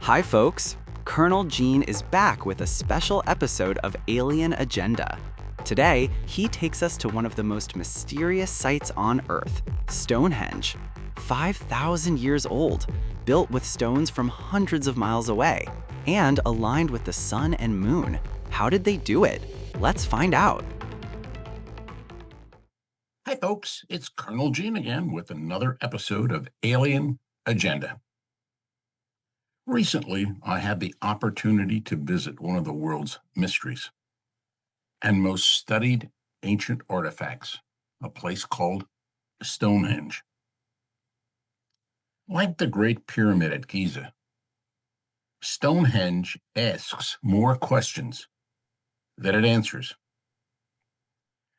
Hi, folks. Colonel Gene is back with a special episode of Alien Agenda. Today, he takes us to one of the most mysterious sites on Earth, Stonehenge. 5,000 years old, built with stones from hundreds of miles away, and aligned with the sun and moon. How did they do it? Let's find out. Hi, folks. It's Colonel Gene again with another episode of Alien Agenda. Recently, I had the opportunity to visit one of the world's mysteries and most studied ancient artifacts, a place called Stonehenge. Like the Great Pyramid at Giza, Stonehenge asks more questions than it answers.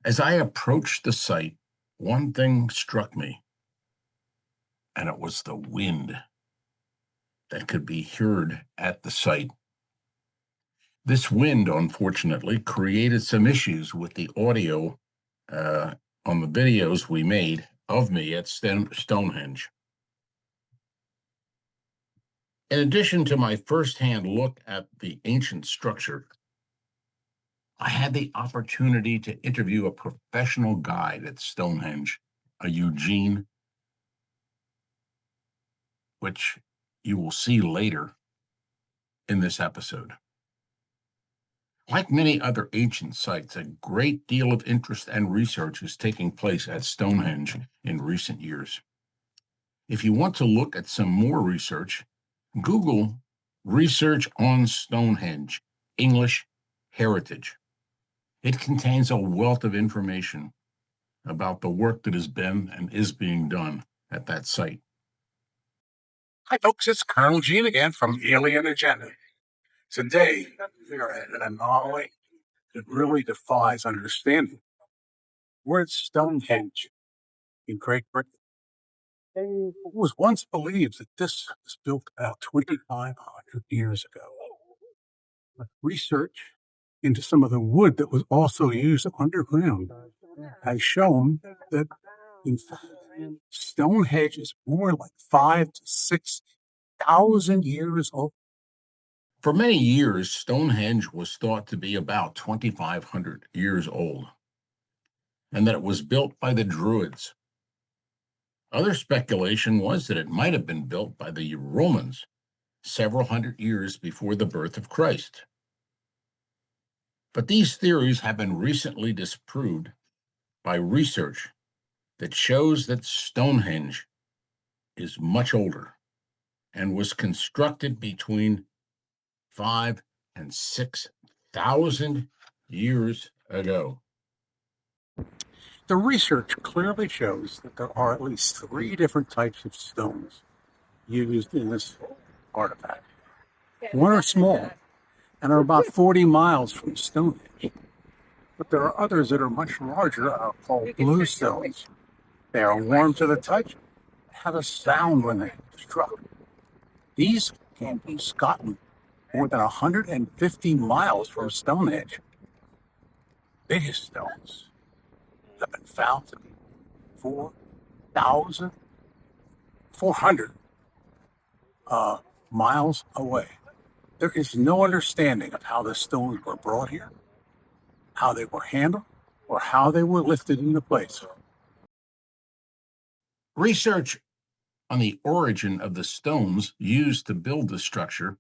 As I approached the site, one thing struck me, and it was the wind that could be heard at the site. This wind, unfortunately, created some issues with the audio on the videos we made of me at Stonehenge. In addition to my firsthand look at the ancient structure, I had the opportunity to interview a professional guide at Stonehenge, a Eugene, which you will see later in this episode. Like many other ancient sites, a great deal of interest and research is taking place at Stonehenge in recent years. If you want to look at some more research, Google Research on Stonehenge, English Heritage. It contains a wealth of information about the work that has been and is being done at that site. Hi, folks. It's Colonel Gene again from Alien Agenda. Today, we are at an anomaly that really defies understanding. We're at Stonehenge in Great Britain. It was once believed that this was built about 2,500 years ago. But research into some of the wood that was also used underground has shown that, in fact, Stonehenge is more like 5,000 to 6,000 years old. For many years, Stonehenge was thought to be about 2,500 years old, and that it was built by the Druids. Other speculation was that it might have been built by the Romans several hundred years before the birth of Christ. But these theories have been recently disproved by research that shows that Stonehenge is much older and was constructed between 5,000 and 6,000 years ago. The research clearly shows that there are at least 3 different types of stones used in this artifact. One are small and are about 40 miles from Stonehenge. But there are others that are much larger, called blue stones. They are warm to the touch, have a sound when they struck. These came from Scotland, more than 150 miles from Stonehenge. Biggest stones have been found to be 4,400 miles away. There is no understanding of how the stones were brought here, how they were handled, or how they were lifted into place. Research on the origin of the stones used to build the structure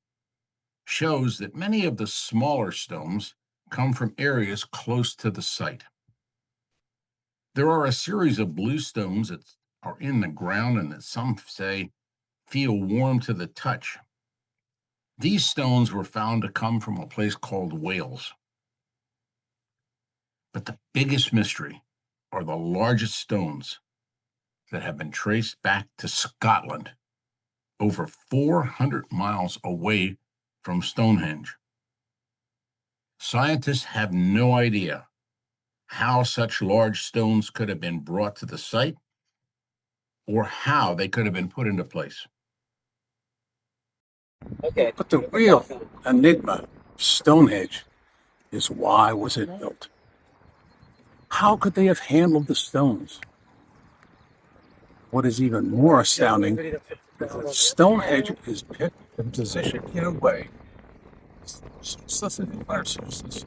shows that many of the smaller stones come from areas close to the site. There are a series of blue stones that are in the ground and that some say feel warm to the touch. These stones were found to come from a place called Wales. But the biggest mystery are the largest stones that have been traced back to Scotland, over 400 miles away from Stonehenge. Scientists have no idea how such large stones could have been brought to the site or how they could have been put into place. Okay. But the real enigma of Stonehenge is, why was it built? How could they have handled the stones? What is even more astounding is that Stonehenge is picked and positioned in a way such as our solstice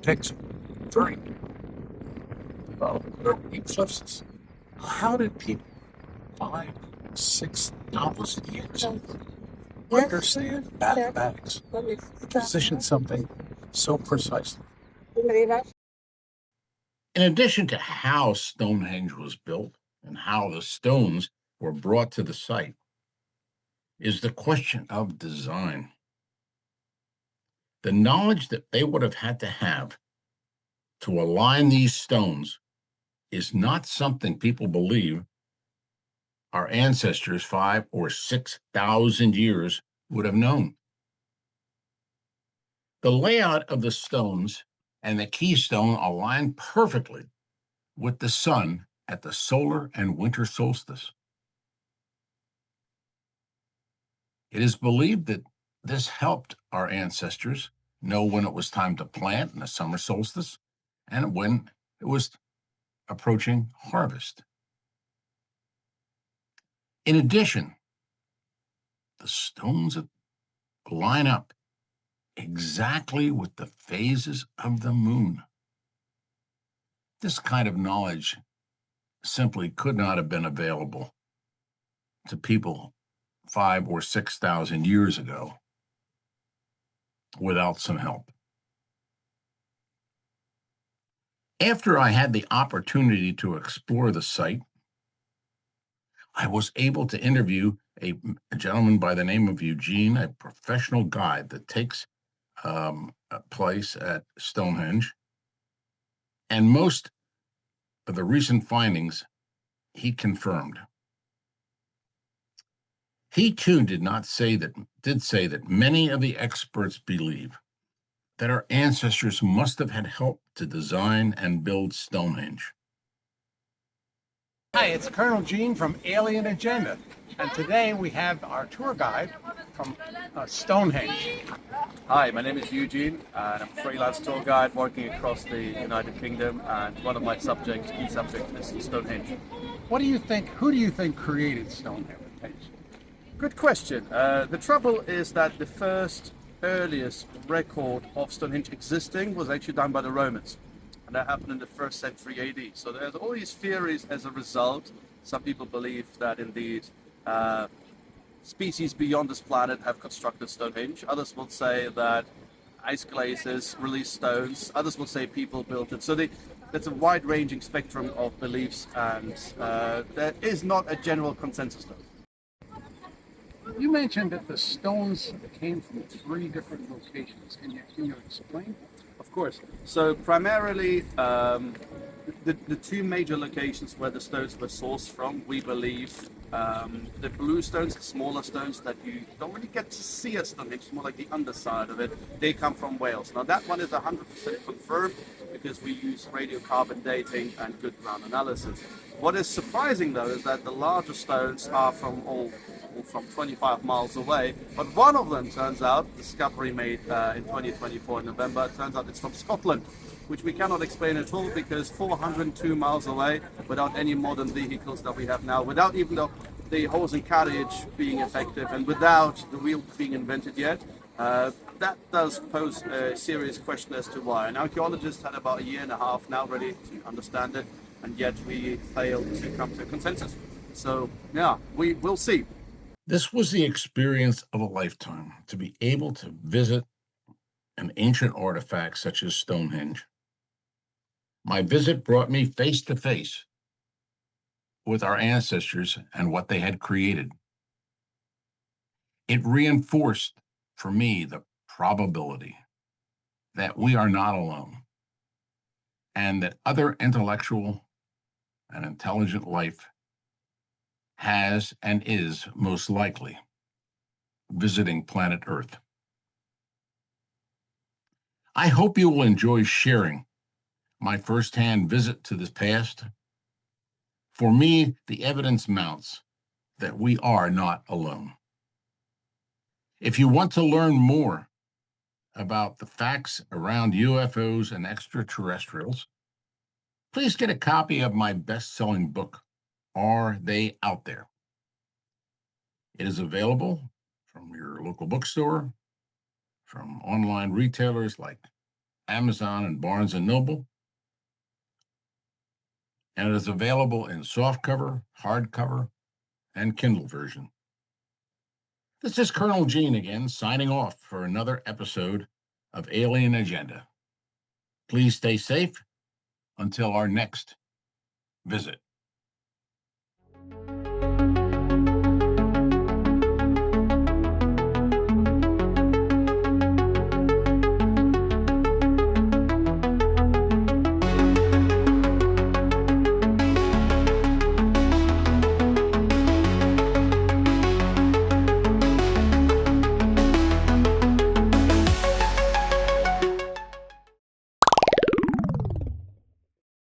takes during the eclipses. How did people 5,000-6,000 years understand mathematics to position something so precisely? In addition to how Stonehenge was built and how the stones were brought to the site, is the question of design. The knowledge that they would have had to have to align these stones is not something people believe our ancestors 5,000 or 6,000 years would have known. The layout of the stones and the keystone align perfectly with the sun at the solar and winter solstice. It is believed that this helped our ancestors know when it was time to plant in the summer solstice and when it was approaching harvest. In addition, the stones line up exactly with the phases of the moon. This kind of knowledge simply could not have been available to people 5,000 or 6,000 years ago without some help. After I had the opportunity to explore the site, I was able to interview a gentleman by the name of Eugene, a professional guide that takes a place at Stonehenge. And most of the recent findings he confirmed. He too did say that many of the experts believe that our ancestors must have had help to design and build Stonehenge. Hi, it's Colonel Gene from Alien Agenda, and today we have our tour guide from Stonehenge. Hi, my name is Eugene, and I'm a freelance tour guide working across the United Kingdom, and one of my key subjects is Stonehenge. What do you think? Who do you think created Stonehenge? Good question. The trouble is that the first earliest record of Stonehenge existing was actually done by the Romans, and that happened in the 1st century AD. So there's all these theories as a result. Some people believe that indeed species beyond this planet have constructed Stonehenge. Others will say that ice glaciers released stones. Others will say people built it. So that's a wide-ranging spectrum of beliefs, and there is not a general consensus though. You mentioned that the stones came from 3 different locations. Can you explain? Of course. So primarily, the 2 major locations where the stones were sourced from, we believe, the blue stones, the smaller stones that you don't really get to see at Stonehenge, it's more like the underside of it, they come from Wales. Now that one is 100% confirmed because we use radiocarbon dating and good ground analysis. What is surprising though is that the larger stones are from 25 miles away, but one of them turns out, discovery made in 2024 in November, turns out it's from Scotland, which we cannot explain at all because 402 miles away, without any modern vehicles that we have now, without even the horse and carriage being effective, and without the wheel being invented yet, that does pose a serious question as to why. And archaeologists had about 1.5 years now ready to understand it, and yet we failed to come to a consensus. So yeah, we will see. This was the experience of a lifetime, to be able to visit an ancient artifact such as Stonehenge. My visit brought me face to face with our ancestors and what they had created. It reinforced for me the probability that we are not alone and that other intellectual and intelligent life has and is most likely visiting planet Earth. I hope you will enjoy sharing my firsthand visit to the past. For me, the evidence mounts that we are not alone. If you want to learn more about the facts around UFOs and extraterrestrials, please get a copy of my best-selling book, Are They Out There? It is available from your local bookstore, from online retailers like Amazon and Barnes and Noble, and it is available in softcover, hardcover, and Kindle version. This is Colonel Gene again, signing off for another episode of Alien Agenda. Please stay safe until our next visit.